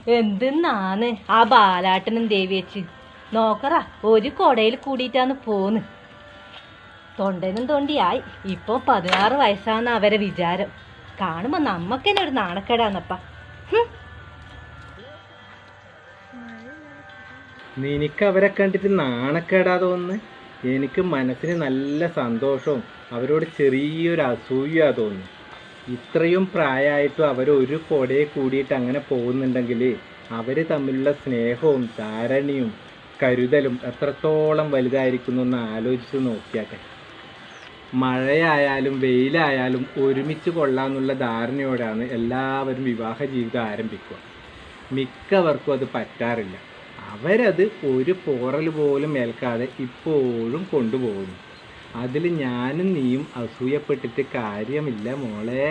എന്തിന്നാന്ന് ആ ബാലാട്ടനും ദേവിയച്ച് നോക്കറ ഒരു കൊടയിൽ കൂടിയിട്ടാന്ന് പോന്ന്. തൊണ്ടനും തൊണ്ടിയായി. ഇപ്പൊ 16 വയസ്സാന്ന് അവരെ വിചാരം. കാണുമ്പോ നമ്മക്കെന്നെ ഒരു നാണക്കേടാന്നപ്പ. നിനക്ക് അവരെ കണ്ടിട്ട് നാണക്കേടാ തോന്നുന്നു. എനിക്ക് മനസ്സിന് നല്ല സന്തോഷവും അവരോട് ചെറിയൊരു അസൂയാ തോന്നുന്നു. ഇത്രയും പ്രായമായിട്ടും അവരൊരു കൊടയെ കൂടിയിട്ട് അങ്ങനെ പോകുന്നുണ്ടെങ്കിൽ അവർ തമ്മിലുള്ള സ്നേഹവും ധാരണയും കരുതലും എത്രത്തോളം വലുതായിരിക്കുന്നു എന്ന് ആലോചിച്ച് നോക്കിയാട്ടെ. മഴയായാലും വെയിലായാലും ഒരുമിച്ച് കൊള്ളാമെന്നുള്ള ധാരണയോടാണ് എല്ലാവരും വിവാഹ ജീവിതം ആരംഭിക്കുക. മിക്കവർക്കും അത് പറ്റാറില്ല. അവരത് ഒരു പോറൽ പോലും ഏൽക്കാതെ ഇപ്പോഴും കൊണ്ടുപോകുന്നു. അതിൽ ഞാനും നീയും അസൂയപ്പെട്ടിട്ട് കാര്യമില്ല മോളെ.